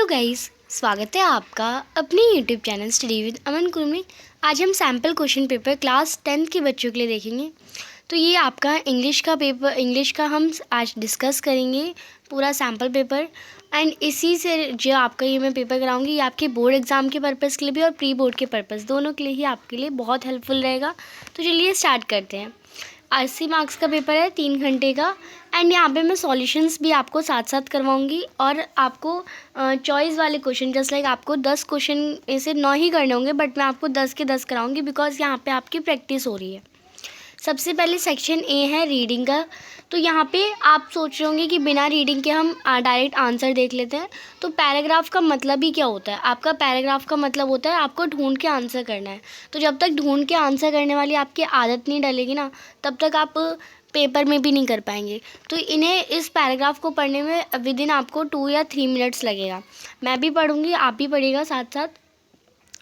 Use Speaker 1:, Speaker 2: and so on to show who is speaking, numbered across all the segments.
Speaker 1: Hello guys, स्वागत है आपका अपने यूट्यूब चैनल स्टडी विद अमन कुल में। आज हम sample question paper class 10th के बच्चों के लिए देखेंगे। तो ये आपका इंग्लिश का पेपर, इंग्लिश का हम आज डिस्कस करेंगे पूरा सैम्पल पेपर। एंड इसी से जो आपका ये मैं पेपर कराऊंगी, ये आपके बोर्ड एग्ज़ाम के पर्पज़ के लिए भी और प्री बोर्ड के पर्पज़ दोनों के लिए ही आपके लिए बहुत हेल्पफुल रहेगा। तो चलिए स्टार्ट करते हैं। 80 मार्क्स का पेपर है, 3 घंटे का। एंड यहाँ पे मैं सॉल्यूशंस भी आपको साथ साथ करवाऊंगी और आपको चॉइस वाले क्वेश्चन, जस्ट लाइक आपको 10 क्वेश्चन ऐसे 9 ही करने होंगे, बट मैं आपको 10 के 10 कराऊंगी बिकॉज यहाँ पे आपकी प्रैक्टिस हो रही है। सबसे पहले सेक्शन ए है रीडिंग का। तो यहाँ पे आप सोच रहे होंगे कि बिना रीडिंग के हम डायरेक्ट आंसर देख लेते हैं। तो पैराग्राफ का मतलब ही क्या होता है? आपका पैराग्राफ का मतलब होता है आपको ढूंढ के आंसर करना है। तो जब तक ढूंढ के आंसर करने वाली आपकी आदत नहीं डलेगी ना, तब तक आप पेपर में भी नहीं कर पाएंगे। तो इन्हें, इस पैराग्राफ को पढ़ने में विद इन आपको 2 या 3 मिनट्स लगेगा। मैं भी पढ़ूंगी, आप भी पढ़िएगा साथ साथ,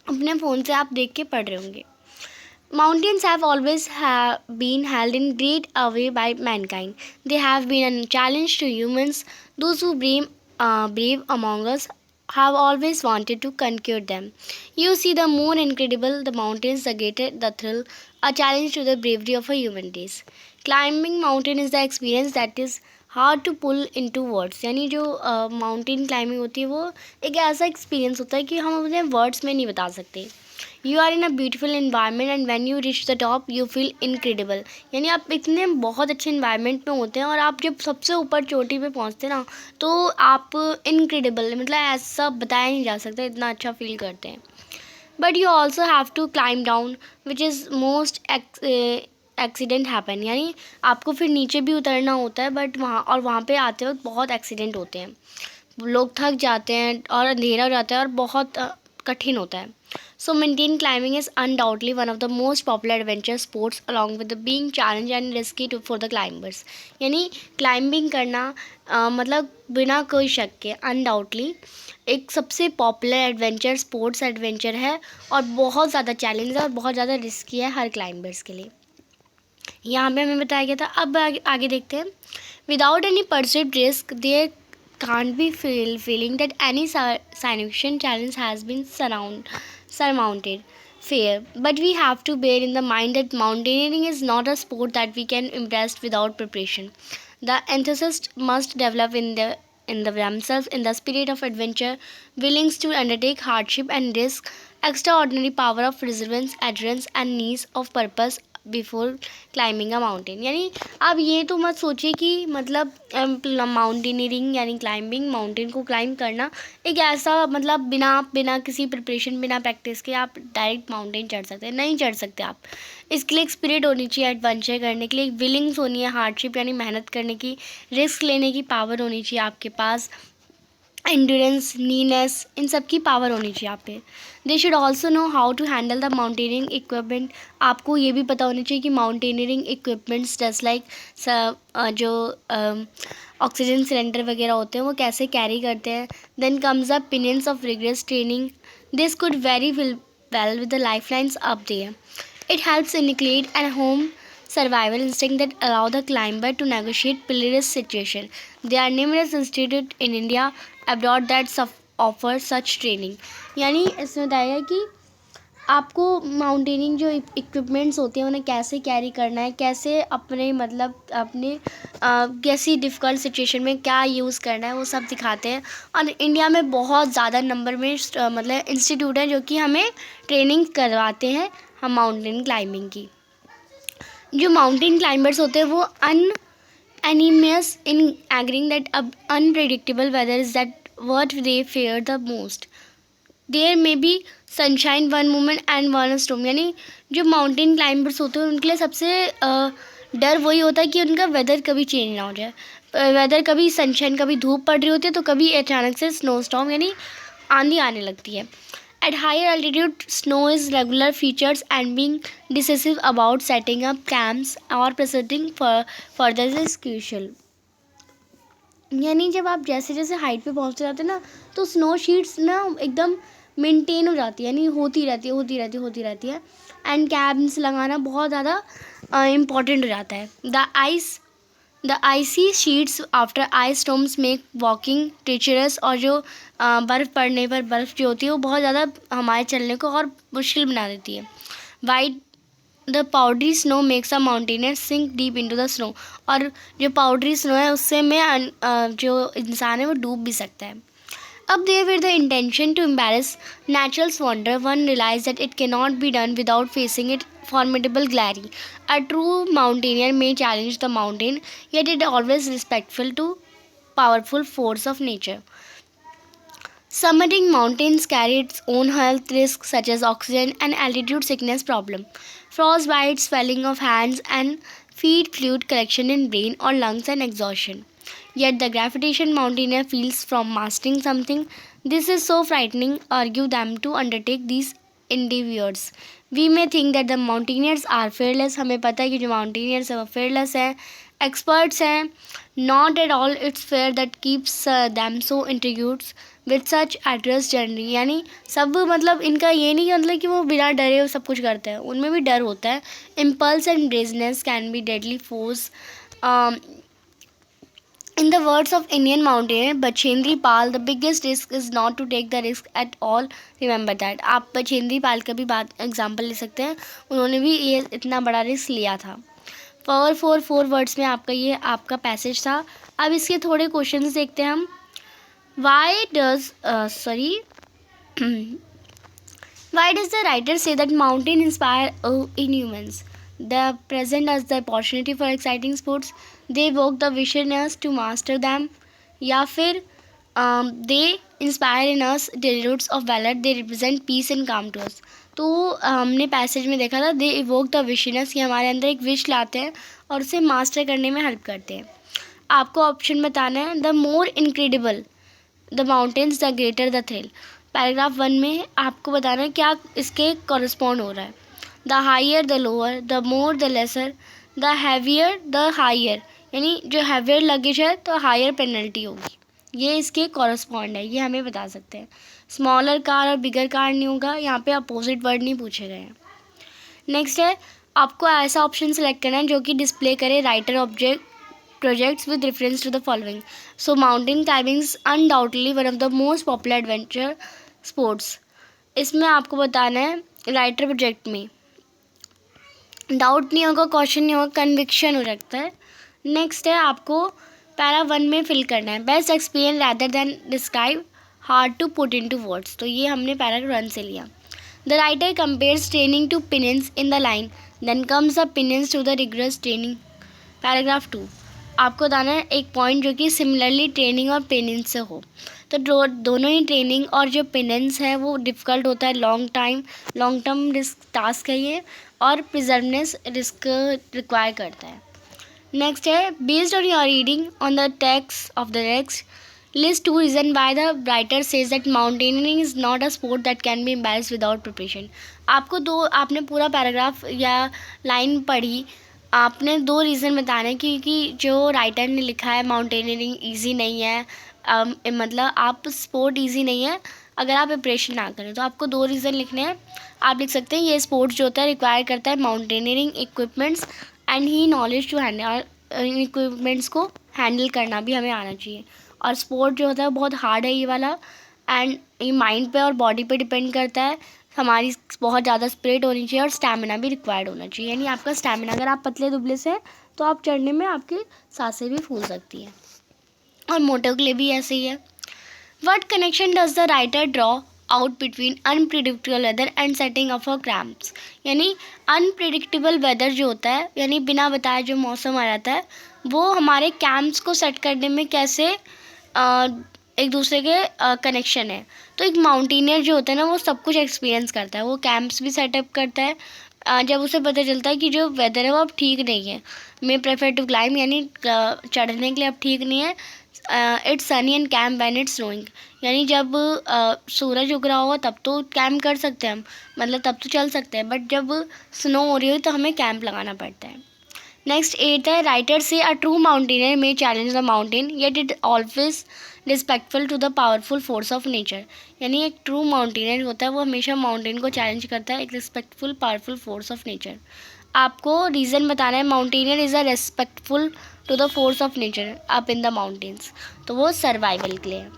Speaker 1: अपने फ़ोन से आप देख के पढ़ रहे होंगे। Mountains have always been held in great awe by mankind. They have been a challenge to humans. Those who brave among us have always wanted to conquer them. You see, the more incredible the mountains, the greater the thrill, a challenge to the bravery of a human race. Climbing mountain is the experience that is hard to pull into words. यानी जो mountain climbing होती है वो एक ऐसा experience होता है कि हम अपने वर्ड्स में नहीं बता सकते। You are in a beautiful environment and when you reach the top you feel incredible. यानी आप इतने बहुत अच्छे इन्वायरमेंट में होते हैं और आप जब सबसे ऊपर चोटी पे पहुंचते हैं ना, तो आप इनक्रेडिबल, मतलब ऐसा बताया नहीं जा सकता, इतना अच्छा फील करते हैं। But you also have to climb down which is most accident happen. यानी आपको फिर नीचे भी उतरना होता है, बट वहाँ पे आते वक्त बहुत एक्सीडेंट होते हैं, लोग थक जाते हैं और अंधेरा हो जाता है और बहुत कठिन होता है। So mountain climbing is undoubtedly one of the most popular adventure sports along with the being challenge and risky for the climbers. यानी क्लाइंबिंग करना मतलब बिना कोई शक के अनडाउटली एक सबसे पॉपुलर एडवेंचर स्पोर्ट्स एडवेंचर है और बहुत ज़्यादा चैलेंज है और बहुत ज़्यादा रिस्की है हर क्लाइंबर्स के लिए। यहाँ पे हमें बताया गया था। अब आगे देखते हैं। Without any perceived risk there can't be feeling that any significant challenge has been surmounted. Fair, but we have to bear in the mind that mountaineering is not a sport that we can embrace without preparation. The enthusiast must develop in themselves in the spirit of adventure, willing to undertake hardship and risk, extraordinary power of perseverance, endurance, and needs of purpose before climbing a mountain. यानी अब ये तो मत सोचिए कि मतलब mountaineering यानी climbing, mountain को क्लाइंब करना एक ऐसा मतलब बिना किसी प्रिपरेशन, बिना प्रैक्टिस के आप डायरेक्ट माउंटेन चढ़ सकते हैं, नहीं चढ़ सकते आप। इसके लिए एक स्पिरिट होनी चाहिए एडवेंचर करने के लिए, एक विलिंग्स होनी है हार्डशिप यानी मेहनत करने की, रिस्क लेने की पावर होनी चाहिए आपके पास, एंड्योरेंस, नीनेस, इन सब की पावर होनी चाहिए आप पे। They should also know how to handle the mountaineering equipment. आपको ये भी पता होनी चाहिए कि माउंटेनियरिंग इक्विपमेंट्स जस्ट लाइक जो ऑक्सीजन सिलेंडर वगैरह होते हैं वो कैसे कैरी करते हैं। Then comes the pinions of rigorous training. This could very well with the life lines up there. It helps inculcate and home survival instinct that allow the climber to negotiate perilous situation. There are numerous institutes in India abroad that offer such training. यानी इसमें बताया है कि आपको mountaineering जो equipments होते हैं उन्हें कैसे कैरी करना है, कैसे अपने मतलब अपने कैसी डिफ़िकल्ट सिचुएशन में क्या यूज़ करना है, वो सब दिखाते हैं। और इंडिया में बहुत ज़्यादा नंबर में मतलब इंस्टीट्यूट हैं जो कि हमें ट्रेनिंग करवाते हैं हम माउंटेन क्लाइंबिंग की। जो माउंटेन क्लाइंबर्स होते हैं वो unanimous in agreeing that unpredictable weather is that what they fear the most. There may be sunshine one moment and one storm. यानी जो माउंटेन क्लाइंबर्स होते हैं उनके लिए सबसे डर वही होता है कि उनका वेदर कभी चेंज ना हो जाए। वेदर कभी सनशाइन, कभी धूप पड़ रही होती है तो कभी अचानक से स्नो स्टॉर्म यानी आंधी आने लगती है। At higher altitude, snow is regular features and being decisive about setting up camps or proceeding further is crucial. यानी जब आप जैसे जैसे हाइट पे पहुंचते जाते हैं ना, तो स्नो शीट्स ना एकदम मेंटेन हो जाती है, यानी होती रहती है एंड कैम्प्स लगाना बहुत ज़्यादा इम्पॉर्टेंट हो जाता है। The ice the icy sheets after ice storms make walking treacherous, और जो बर्फ़ पड़ने पर बर्फ़ जो होती है वो बहुत ज़्यादा हमारे चलने को और मुश्किल बना देती है. While the powdery snow makes a mountaineer sink deep into the snow, और जो पाउडरी स्नो है उससे में जो इंसान है वो डूब भी सकता है. Up there with the intention to embarrass natural's wonder, one realized that it cannot be done without facing its formidable glare. A true mountaineer may challenge the mountain, yet it always respectful to powerful force of nature. Summiting mountains carry its own health risks such as oxygen and altitude sickness problem, frostbite, swelling of hands and feet, fluid collection in brain or lungs, and exhaustion. Yet the gravitation mountaineer feels from mastering something. This is so frightening, argue them to undertake these endeavors. We may think that the mountaineers are fearless. हमें पता है कि जो mountaineers हैं वो fearless हैं, experts हैं. Not at all. It's fear that keeps them so intrigued with such adverse journey. यानी सब मतलब इनका ये नहीं मतलब कि वो बिना डरे वो सब कुछ करते हैं, उनमें भी डर होता है. Impulse and brazeness can be deadly force. In the words of Indian mountaineer Bachendri Pal, the biggest risk is not to take the risk at all. Remember that. आप बचेंद्री पाल का भी बात एग्जाम्पल ले सकते हैं, उन्होंने भी ये इतना बड़ा रिस्क लिया था. फोर वर्ड्स में आपका ये आपका पैसेज था. अब इसके थोड़े क्वेश्चंस देखते हैं हम. Why does why does the writer say that mountain inspire in humans? They present us the opportunity for exciting sports. They evoke the wish in us to master them. या फिर they inspire in us the roots of valor. They represent peace and calm to us. तो हमने passage में देखा था, दे evoke the wish इन अस, कि हमारे अंदर एक विश लाते हैं और उसे मास्टर करने में हेल्प करते हैं. आपको ऑप्शन बताना है. The more incredible the mountains the greater the thrill. Paragraph 1 में आपको बताना है क्या इसके कॉरस्पॉन्ड हो रहा है. The higher the lower, the more the lesser, the heavier the higher. यानी जो हैवियर लगेज है तो हायर पेनल्टी होगी. ये इसके कॉरस्पॉन्ड है, ये हमें बता सकते हैं. स्मॉलर कार और बिगर कार नहीं होगा, यहाँ पे अपोजिट वर्ड नहीं पूछे गए हैं. नेक्स्ट है, आपको ऐसा ऑप्शन सेलेक्ट करना है जो कि डिस्प्ले करे writer object projects with reference to the following. So mountain climbing is undoubtedly one of the most popular adventure sports. इसमें आपको बताना है राइटर प्रोजेक्ट में. डाउट नहीं होगा, क्वेश्चन नहीं होगा, कन्विक्शन हो सकता है. नेक्स्ट है, आपको पैरा 1 में फिल करना है. Best experience rather than describe, hard to put into words. तो ये हमने पैरा 1 से लिया. The writer compares training to pinions in the line, then comes the pinions to the rigorous training. Paragraph 2 आपको बताना है एक पॉइंट जो कि सिमिलरली ट्रेनिंग और पेनेंस से हो. तो दोनों ही ट्रेनिंग और जो पेनेंस है वो डिफ़िकल्ट होता है, लॉन्ग टर्म रिस्क टास्क है ये, और प्रिजर्वनेस रिस्क रिक्वायर करता है. नेक्स्ट है, based on your reading on the text of the next list 2 reason why the writer says that mountaineering is not a sport that can be embarrassed without preparation. आपने पूरा paragraph या line पढ़ी, आपने 2 reason बताने हैं क्योंकि जो writer ने लिखा है माउंटेनियरिंग ईजी नहीं है. मतलब आप स्पोर्ट ईजी नहीं है अगर आप प्रिपरेशन ना करें. तो आपको 2 रीज़न लिखने हैं. आप लिख सकते हैं ये स्पोर्ट्स जो होता है रिक्वायर करता है mountaineering equipments and he knowledge to handle. Equipments को हैंडल करना भी हमें आना चाहिए. और स्पोर्ट जो होता है बहुत हार्ड है ये वाला, एंड ये माइंड पे और बॉडी पे डिपेंड करता है. हमारी बहुत ज़्यादा स्पिरिट होनी चाहिए और स्टैमिना भी रिक्वायर्ड होना चाहिए. यानी आपका स्टैमिना, अगर आप पतले दुबले से हैं तो आप चढ़ने में आपकी सांसें भी फूल सकती हैं. और मोटो के लिए भी ऐसे ही है. What connection does the writer draw out between unpredictable weather and setting of a cramps. यानी अनप्रिडिक्टेबल वेदर जो होता है, यानी बिना बताए जो मौसम आ जाता है, वो हमारे कैंप्स को सेट करने में कैसे एक दूसरे के कनेक्शन है. तो एक माउंटेनियर जो होता है ना वो सब कुछ एक्सपीरियंस करता है. वो कैंप्स भी सेटअप करता है जब उसे पता चलता है कि जो वेदर है वो अब ठीक नहीं है. मे प्रेफर टू क्लाइम, यानी चढ़ने के लिए अब ठीक नहीं है. It's Sunny and camp when it's snowing. यानी जब सूरज उग रहा होगा तब तो कैंप कर सकते हैं हम, मतलब तब तो चल सकते हैं, बट जब स्नो हो रही हो तो हमें कैंप लगाना पड़ता है. नेक्स्ट 8 है, writer says a true mountaineer may challenge the mountain yet it always respectful to the powerful force of nature. यानी एक ट्रू माउंटेनियर होता है वो हमेशा माउंटेन को चैलेंज करता है, एक respectful powerful force of nature. आपको रीज़न बताना है। Mountaineer is a respectful to the force of nature up in the mountains, तो वो सर्वाइवल के लिए है।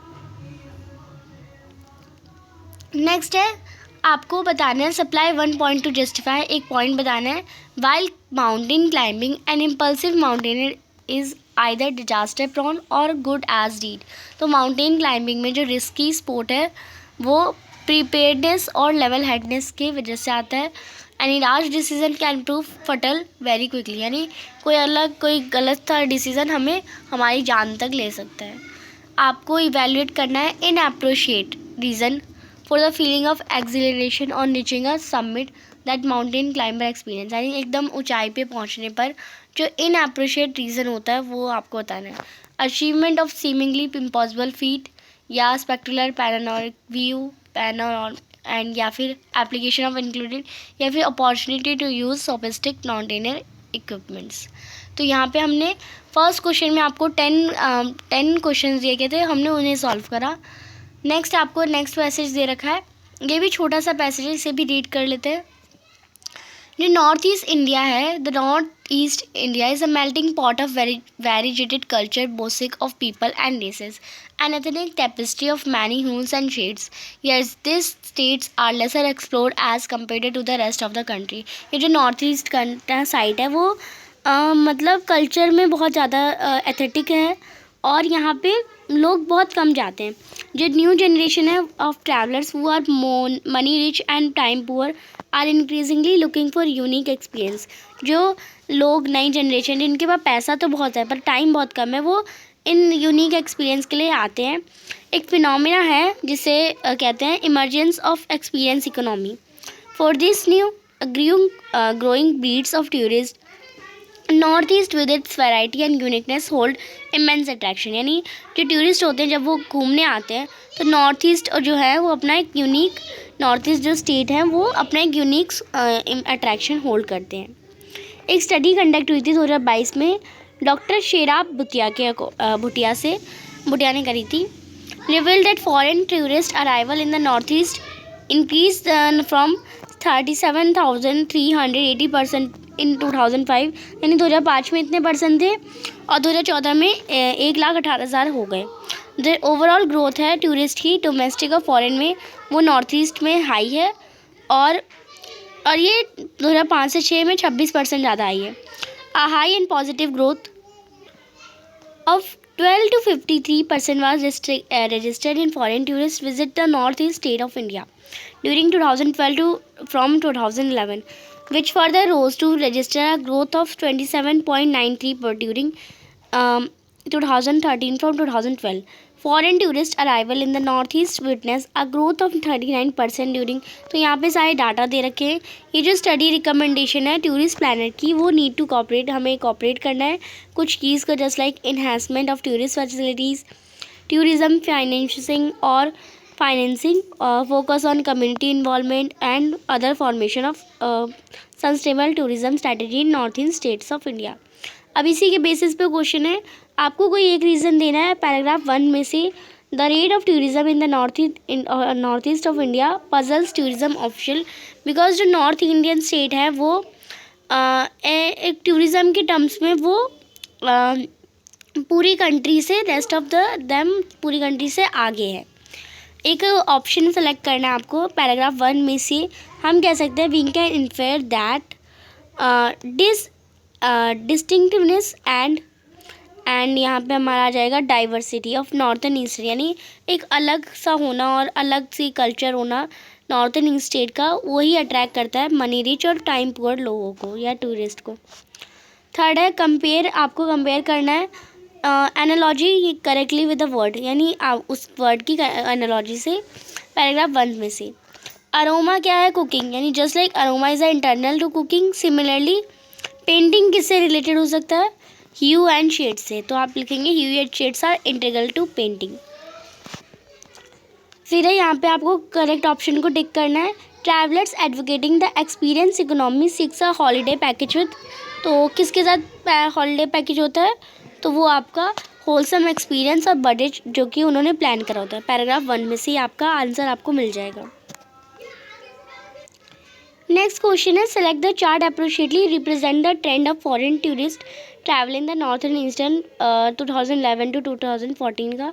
Speaker 1: नेक्स्ट है, आपको बताना है सप्लाई 1 पॉइंट टू जस्टिफाई, एक पॉइंट बताना है। While mountain climbing an impulsive mountaineer is either disaster prone और गुड एज डीड। तो माउंटेन क्लाइंबिंग में जो रिस्की स्पोर्ट है वो प्रिपेयर्डनेस और लेवल हेडनेस की वजह से आता है। एनी राश डिसीजन कैन प्रूव फटल वेरी क्विकली, यानी कोई गलत डिसीज़न हमें हमारी जान तक ले सकता है। आपको इवेल्युएट करना है in appreciate reason for the feeling of exhilaration on reaching a submit that mountain climber experience, यानी एकदम ऊंचाई पे पहुंचने पर जो इन अप्रोशिएट रीज़न होता है वो आपको बताना है। Achievement of seemingly impossible feet या स्पेक्टुलर पैनोरामिक व्यू एंड या फिर एप्लीकेशन ऑफ इंक्लूडेड या फिर opportunity to use sophistic mountaineer equipments. तो यहाँ पे हमने फर्स्ट क्वेश्चन में आपको 10 क्वेश्चन दिए गए थे, हमने उन्हें सॉल्व करा। नेक्स्ट आपको नेक्स्ट पैसेज दे रखा है, ये भी छोटा सा पैसेज है, इसे भी रीड कर लेते हैं। जो नॉर्थ ईस्ट इंडिया है, the north east India is a melting pot of variegated culture boasting of people and races, an ethnic tapestry of many hues and shades. Yes, these states are lesser explored as compared to the rest of the country. ये जो north east का side है वो मतलब culture में बहुत ज़्यादा aesthetic है और यहाँ पे लोग बहुत कम जाते हैं। जो न्यू जनरेशन है ऑफ ट्रैवलर्स वो are money rich and time poor are increasingly looking for unique experience. जो लोग नई जनरेशन जिनके पास पैसा तो बहुत है पर टाइम बहुत कम है, वो इन यूनिक एक्सपीरियंस के लिए आते हैं। एक फिनोमिना है जिसे कहते हैं emergence of experience economy. For this new growing breeds of tourist north east with its variety and uniqueness hold immense attraction, यानी जो टूरिस्ट होते हैं जब वो घूमने आते हैं तो नॉर्थ ईस्ट जो है वो अपना एक यूनिक, नॉर्थ ईस्ट जो स्टेट है वो अपना एक यूनिक अट्रैक्शन होल्ड करते हैं। एक स्टडी कंडक्ट हुई थी 2022 में डॉक्टर शेराब भुटिया ने करी थी। Revealed that foreign tourist arrival in the north east increase from 37,380% इन 2005, यानी 2005 में इतने परसेंट थे और 2014 में 1,18,000 हो गए। जो ओवरऑल ग्रोथ है टूरिस्ट की डोमेस्टिक और फॉरेन में वो नॉर्थ ईस्ट में हाई है और ये 2005 से 6 में 26% ज़्यादा आई है। A high and positive growth of 12 to 53% was registered in foreign tourists visit the northeast state of India during 2012 from 2011, which further rose to register a growth of 27.93% during 2013 from 2012. Foreign tourist arrival in the northeast witnessed a growth of 39% during, तो यहाँ पे सारे data दे रखे हैं। ये जो study recommendation है tourist planner की वो नीड टू कॉपरेट, हमें कॉपरेट करना है कुछ चीज़ को, just like enhancement of tourist facilities, tourism financing और financing, focus on community involvement and other formation of sustainable tourism strategy in north east states of India. अब इसी के बेसिस पे क्वेश्चन है, आपको कोई एक रीज़न देना है। पैराग्राफ 1 में से the rate of tourism in the north east of India puzzles tourism official, because जो नॉर्थ इंडियन स्टेट है वो एक टूरिज्म के टर्म्स में वो पूरी कंट्री से रेस्ट ऑफ पूरी कंट्री से आगे है। एक ऑप्शन सेलेक्ट करना है आपको। पैराग्राफ 1 में से हम कह सकते हैं we can infer that distinctiveness and यहाँ पे हमारा आ जाएगा डाइवर्सिटी ऑफ नॉर्थन ईस्ट, यानी एक अलग सा होना और अलग सी कल्चर होना नॉर्थन ईस्ट स्टेट का, वही अट्रैक्ट करता है मनी रिच और टाइम पुअर लोगों को या टूरिस्ट को। थर्ड है कंपेयर, आपको कंपेयर करना है analogy correctly with the word, यानी उस वर्ड की एनालॉजी से। पैराग्राफ 1 में से अरोमा क्या है? कुकिंग, यानी just like aroma is a internal to cooking, similarly painting किससे रिलेटेड हो सकता है? ह्यू एंड शेड से, तो आप लिखेंगे hue and shades are integral to painting. फिर है यहाँ पे आपको करेक्ट ऑप्शन को टिक करना है। Travellers advocating the experience economy six a holiday package with, तो किसके साथ हॉलीडे पैकेज होता है? तो वो आपका होलसम एक्सपीरियंस और बजट जो कि उन्होंने प्लान करा होता है। पैराग्राफ 1 में से आपका आंसर आपको मिल जाएगा। नेक्स्ट क्वेश्चन है, select the chart appropriately represent the trend of foreign tourist travel in the northern eastern 2011 to 2014 का।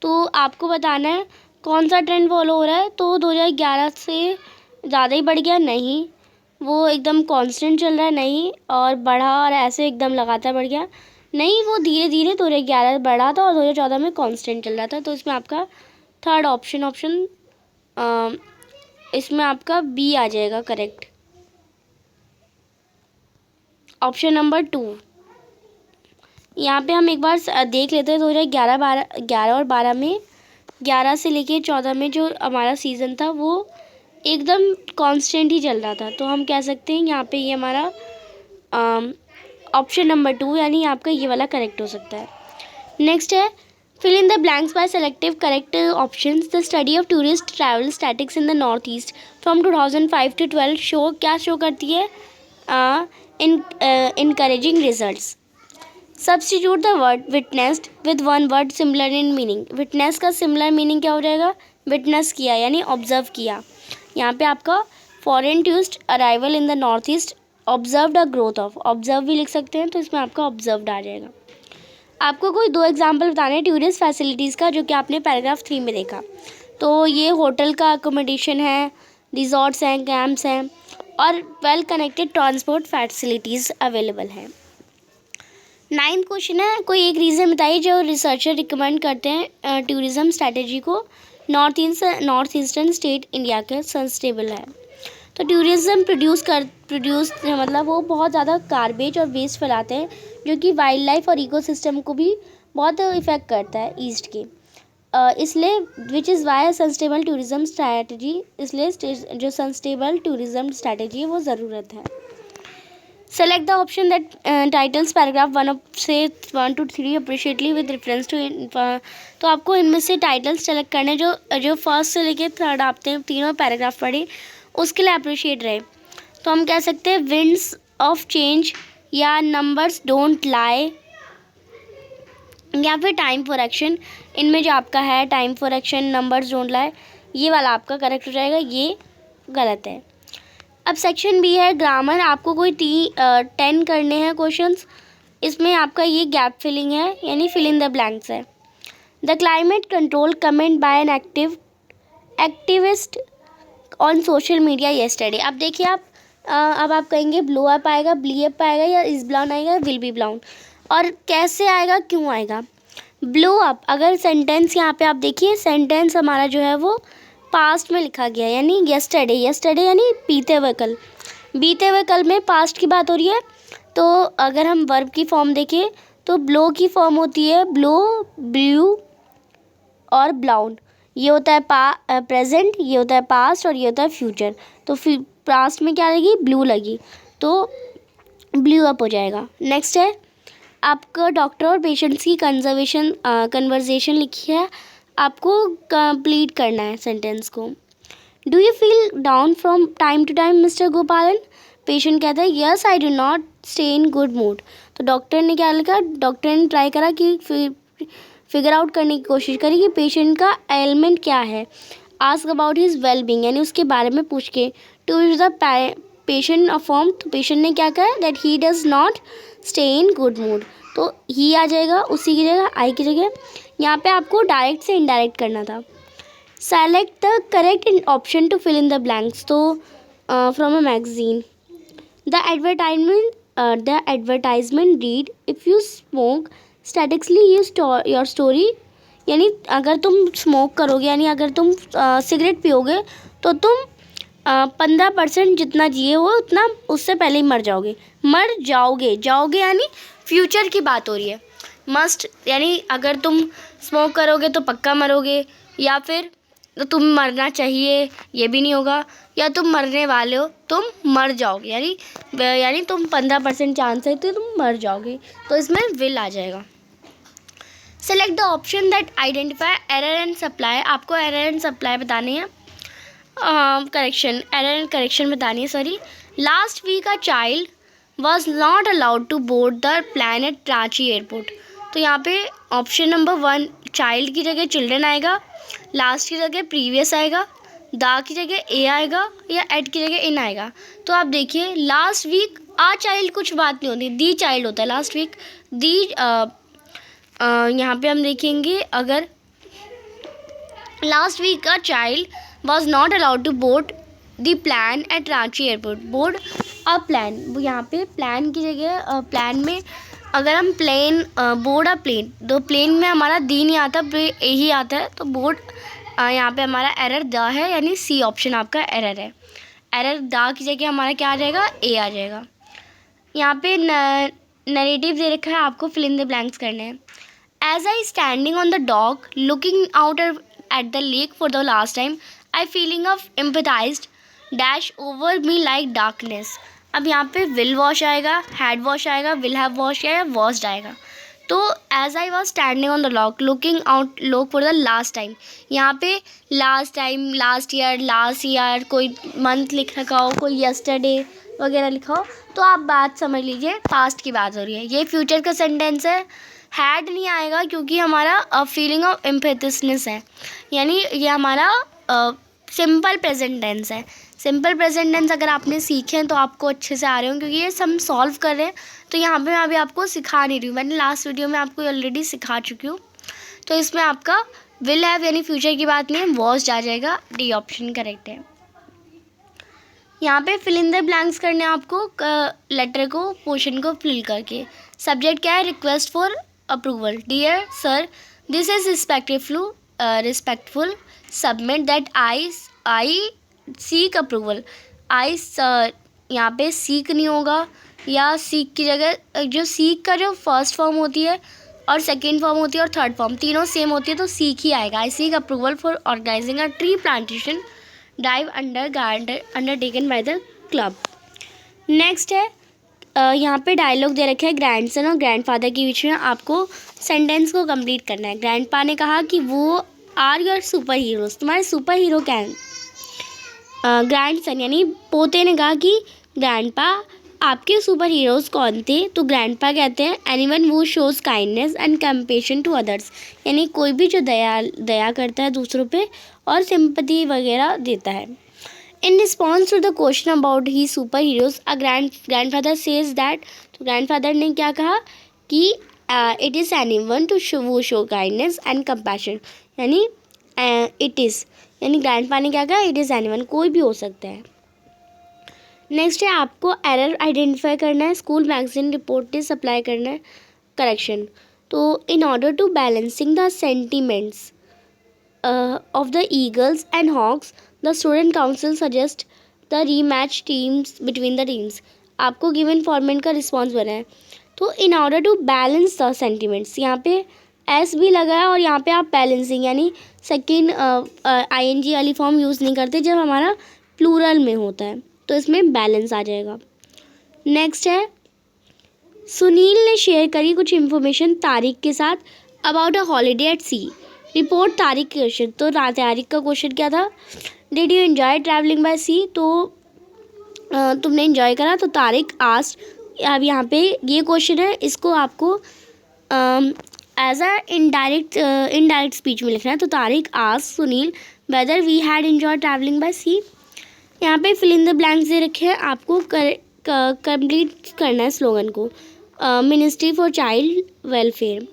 Speaker 1: तो आपको बताना है कौन सा ट्रेंड फॉलो हो रहा है। तो 2011 से ज़्यादा ही बढ़ गया? नहीं, वो एकदम कांस्टेंट चल रहा है। नहीं, और बढ़ा और ऐसे एकदम लगातार बढ़ गया? नहीं, वो धीरे धीरे 2011 बढ़ा था और 2014 में कांस्टेंट चल रहा था। तो इसमें आपका थर्ड ऑप्शन इसमें आपका बी आ जाएगा करेक्ट, ऑप्शन नंबर 2। यहाँ पे हम एक बार देख लेते हैं 2011 और 12 में, 11 से लेके 14 में जो हमारा सीज़न था वो एकदम कांस्टेंट ही चल रहा था। तो हम कह सकते हैं यहाँ पे ये हमारा ऑप्शन नंबर 2 यानी आपका ये वाला करेक्ट हो सकता है। नेक्स्ट है, fill in the blanks by selective correct options. The study of tourist travel statistics in the northeast from 2005 to 12 show क्या शो करती है? encouraging results. Substitute the word witnessed with one word similar in meaning. witness का similar meaning क्या हो जाएगा? witness किया यानी observe किया। यहाँ पे आपका foreign tourist arrival in the northeast observed a growth of, observe भी लिख सकते हैं तो इसमें आपका observed आ जाएगा। आपको कोई 2 एग्जाम्पल बताने हैं टूरिस्ट फैसिलिटीज़ का, जो कि आपने पैराग्राफ 3 में देखा। तो ये होटल का अकोमोडेशन है, रिजॉर्ट्स हैं, कैंप्स हैं और well connected transport facilities available हैं। 9th क्वेश्चन है, कोई एक रीज़न बताइए जो रिसर्चर रिकमेंड करते हैं टूरिज़्म स्ट्रैटेजी को नॉर्थ ईस्टर्न स्टेट इंडिया के सस्टेनेबल है। तो टूरिज़्म प्रोड्यूस मतलब वो बहुत ज़्यादा गार्बेज और वेस्ट फैलाते हैं जो कि वाइल्ड लाइफ और इकोसिस्टम को भी बहुत इफ़ेक्ट करता है ईस्ट के, इसलिए which is why sustainable tourism strategy, इसलिए जो सस्टेनेबल टूरिज़्म स्ट्रैटेजी है वो ज़रूरत है। Select the option that titles paragraph 1 से 1 to 3 अप्रिशिएटली विद रेफरेंस टू। तो आपको इनमें से टाइटल्स सेलेक्ट करने जो फर्स्ट से लेके थर्ड आपने तीनों पैराग्राफ पढ़े उसके लिए अप्रिशिएट रहे। तो हम कह सकते हैं विंड्स ऑफ चेंज या नंबर्स डोंट लाई या फिर टाइम फॉर एक्शन। इनमें जो आपका है time for action, numbers don't lie, ये वाला आपका करेक्ट हो जाएगा, ये गलत है। अब सेक्शन बी है ग्रामर। आपको कोई 10 करने हैं क्वेश्चंस, इसमें आपका ये गैप फिलिंग है यानी फिल इन द ब्लैंक्स है। The climate control comment by an activist on social media yesterday. अब देखिए अब आप कहेंगे ब्लो अप आएगा, ब्ली अप आएगा या इज ब्लाउन आएगा, विल बी ब्लाउन, और कैसे आएगा, क्यों आएगा? ब्लो अप अगर सेंटेंस यहाँ पे आप देखिए, सेंटेंस हमारा जो है वो पास्ट में लिखा गया है यानी येस्टरडे यानी बीते हुए कल। बीते हुए कल में पास्ट की बात हो रही है। तो अगर हम वर्ब की फॉर्म देखें तो ब्लो की फॉर्म होती है ब्लो, ब्लू और ब्लाउन। ये होता है प्रेजेंट, ये होता है पास्ट और ये होता है फ्यूचर। तो पास्ट में क्या लगी? ब्लू लगी, तो ब्लू अप हो जाएगा। नेक्स्ट है आपका डॉक्टर और पेशेंट्स की कन्वर्जेशन लिखी है, आपको कंप्लीट करना है सेंटेंस को। Do you feel down from time to time mister Gopalan? Patient कहता है yes I do not stay in good mood. तो डॉक्टर ने क्या लिखा? डॉक्टर ने ट्राई करा कि फिगर आउट करने की कोशिश करी कि पेशेंट का एलिमेंट क्या है। Ask about his well being यानी उसके बारे में पूछ के। टू इज द पेशेंट अफॉर्म, तो पेशेंट ने क्या कहा that he does not stay in good mood, तो ही आ जाएगा उसी की जगह, आई की जगह। यहाँ पे आपको डायरेक्ट से इनडायरेक्ट करना था। Select the correct option to fill in the blanks. तो from a magazine the advertisement read if you smoke statistically your story, यानी अगर तुम स्मोक करोगे यानी अगर तुम सिगरेट पियोगे तो तुम 15% जितना जिए हो उतना उससे पहले ही मर जाओगे यानी फ्यूचर की बात हो रही है। मस्ट यानी अगर तुम स्मोक करोगे तो पक्का मरोगे, या फिर तो तुम मरना चाहिए ये भी नहीं होगा, या तुम मरने वाले हो तुम मर जाओगे यानी तुम 15% चांस है तो तुम मर जाओगे, तो इसमें विल आ जाएगा। Select the option that identify error and supply. आपको एरर एंड सप्लाई बताने हैं, एरर एंड करेक्शन बतानी है, sorry. Last week a child was not allowed to board the plane at Ranchi airport. तो यहाँ पे ऑप्शन नंबर 1 चाइल्ड की जगह चिल्ड्रन आएगा, लास्ट की जगह प्रीवियस आएगा, दा की जगह ए आएगा या एट की जगह इन आएगा। तो आप देखिए लास्ट वीक आ चाइल्ड कुछ बात नहीं होती, दी चाइल्ड होता है लास्ट वीक। दी यहाँ पे हम देखेंगे अगर last week a child was not allowed to board the plan at Ranchi airport. Board a plan, यहाँ पे प्लान की जगह प्लान में अगर हम प्लेन बोर्ड अ प्लेन, तो प्लेन में हमारा दी नहीं आता, ए ही आता है, तो बोर्ड यहाँ पे हमारा एरर द है, यानी सी ऑप्शन आपका एरर है। एरर द की जगह हमारा क्या आ जाएगा, ए आ जाएगा। यहाँ पे नरेटिव दे रखा है, आपको फिल इन द ब्लैंक्स करने हैं। As I standing on the dock looking out at the lake for the last time I feeling of empathised dash over me like darkness. अब यहाँ पे विल वॉश आएगा, had wash आएगा, will have wash या washed आएगा। तो as I was standing on the lock looking out lake for the last time, यहाँ पे लास्ट टाइम, लास्ट ईयर कोई मंथ लिख रखा हो, कोई यस्टरडे वगैरह लिखा हो, तो आप बात समझ लीजिए पास्ट की बात हो रही है। ये फ्यूचर का सेंटेंस है। हैड नहीं आएगा क्योंकि हमारा फीलिंग ऑफ एम्पैथिसनेस है, यानी ये हमारा सिंपल प्रेजेंट टेंस है। सिंपल प्रेजेंट टेंस अगर आपने सीखे हैं तो आपको अच्छे से आ रहे हो, क्योंकि ये हम सॉल्व कर रहे हैं। तो यहाँ पे मैं अभी आपको सिखा नहीं रही हूँ, मैंने लास्ट वीडियो में आपको ऑलरेडी सिखा चुकी हूँ। तो इसमें आपका विल हैव यानी फ्यूचर की बात नहीं है, वॉज आ जाएगा, डी ऑप्शन करेक्ट है। यहाँ पे फिल इन द ब्लैंक्स करने आपको लेटर को, पोर्शन को फिल करके। सब्जेक्ट क्या है, request for approval. Dear sir, this is respectful submit that I seek approval. I यहाँ पे सीक नहीं होगा, या सीक की जगह जो सीक का जो फर्स्ट फॉर्म होती है और सेकेंड फॉर्म होती है और थर्ड फॉर्म तीनों सेम होती है, तो सीक ही आएगा। I seek approval for organising a tree plantation drive undertaken by the club. Next है यहाँ पे डायलॉग दे रखे हैं ग्रैंडसन और ग्रैंडफादर के बीच में, आपको सेंटेंस को कंप्लीट करना है। ग्रैंडपा ने कहा कि वो आर योर सुपर हीरोज, तुम्हारे सुपर हीरो क्या हैं। ग्रैंडसन यानी पोते ने कहा कि ग्रैंडपा आपके सुपर हीरोज़ कौन थे, तो ग्रैंडपा कहते हैं anyone who shows kindness and compassion to others, यानी कोई भी जो दया करता है दूसरों पे और सिंपैथी वगैरह देता है। In response to the question about he superheroes a grandfather says that, तो ग्रैंडफादर ने क्या कहा कि it is anyone to show kindness and compassion, यानी इट इज़, यानी ग्रैंडपा ने क्या कहा, इट इज़ एनीवन, कोई भी हो सकता है। नेक्स्ट है आपको एरर आइडेंटिफाई करना है, स्कूल मैगजीन रिपोर्ट सप्लाई करना है, करेक्शन। तो in order to balancing the sentiments of the eagles and hawks the student council suggest the rematch teams between the teams, आपको गिवन फॉर्मेट का response बना है। तो in order to balance the sentiments, यहाँ पे S भी लगा है और यहाँ पे आप बैलेंसिंग यानी सेकेंड ING वाली फॉर्म यूज़ नहीं करते जब हमारा प्लूरल में होता है, तो इसमें बैलेंस आ जाएगा। नेक्स्ट है सुनील ने शेयर करी कुछ इन्फॉर्मेशन तारिक के साथ about a holiday at sea. Report Tariq के क्वेश्चन, तो तारिक का क्वेश्चन क्या था, did you enjoy travelling by sea, तो तुमने एंजॉय करा, तो तारिक आस्क्ड, अब यहाँ पे ये क्वेश्चन है, इसको आपको एज अ इनडायरेक्ट स्पीच में लिखना है। तो Tariq asked Sunil whether we had enjoy travelling by sea. यहाँ पे फिल इन द ब्लैंक्स दे रखे हैं, आपको कंप्लीट करना है स्लोगन को। Ministry for child welfare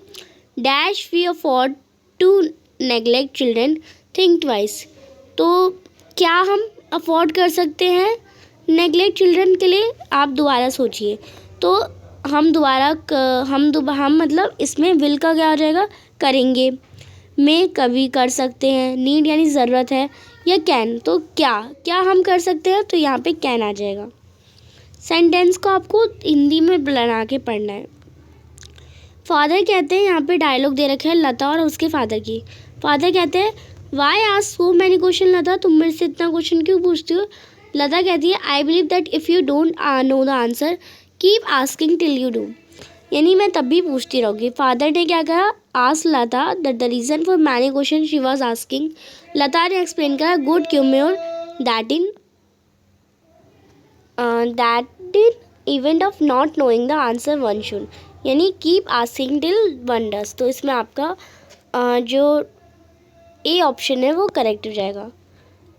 Speaker 1: dash we afford to neglect children think twice, तो क्या हम अफोर्ड कर सकते हैं नेग्लेक्ट चिल्ड्रन के लिए, आप दोबारा सोचिए। तो हम मतलब इसमें विल का क्या हो जाएगा, करेंगे, में कभी कर सकते हैं, नीड यानी ज़रूरत है, या कैन, तो क्या हम कर सकते हैं, तो यहाँ पे कैन आ जाएगा। सेंटेंस को आपको हिंदी में बना के पढ़ना है। फादर कहते हैं, यहाँ पे डायलॉग दे रखे हैं लता और उसके फादर की। फादर कहते हैं why ask so many question Lata, तुम मेरे से इतना क्वेश्चन क्यों पूछती हो। लता कहती है I believe that if you don't know the answer keep asking till you do, यानी मैं तब भी पूछती रहूँगी। फादर ने क्या कहा, ask Lata that the reason for many question she was asking. Lata ने एक्सप्लेन करा good humour that in event of not knowing the answer one should, यानी keep asking till one does, तो इसमें आपका जो ए ऑप्शन है वो करेक्ट हो जाएगा।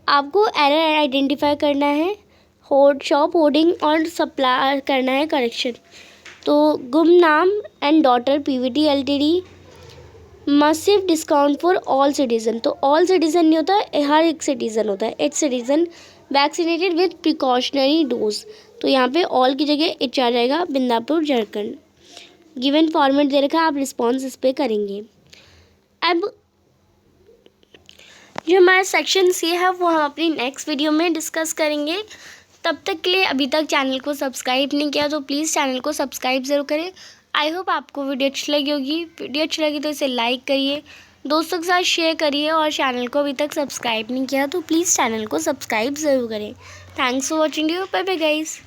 Speaker 1: आपको एरर आइडेंटिफाई करना है, शॉप होर्डिंग और सप्लाई करना है करेक्शन। तो Gumnam and daughter PVT LTD massive discount for all citizen. तो ऑल सिटीजन नहीं होता, हर एक सिटीजन होता है। Each citizen vaccinated with precautionary dose. तो यहाँ पे ऑल की जगह एच आ जाएगा, बिंदापुर झारखंड। गिवन फॉर्मेट दे रखा है, आप रिस्पॉन्स इस पर करेंगे। अब जो हमारा सेक्शन सी है वो हम अपनी नेक्स्ट वीडियो में डिस्कस करेंगे। तब तक के लिए अभी तक चैनल को सब्सक्राइब नहीं किया तो प्लीज़ चैनल को सब्सक्राइब ज़रूर करें। आई होप आपको वीडियो अच्छी लगी होगी। वीडियो अच्छी लगी तो इसे लाइक करिए, दोस्तों के साथ शेयर करिए, और चैनल को अभी तक सब्सक्राइब नहीं किया तो प्लीज़ चैनल को सब्सक्राइब ज़रूर करें। Thanks for watching you, bye bye guys.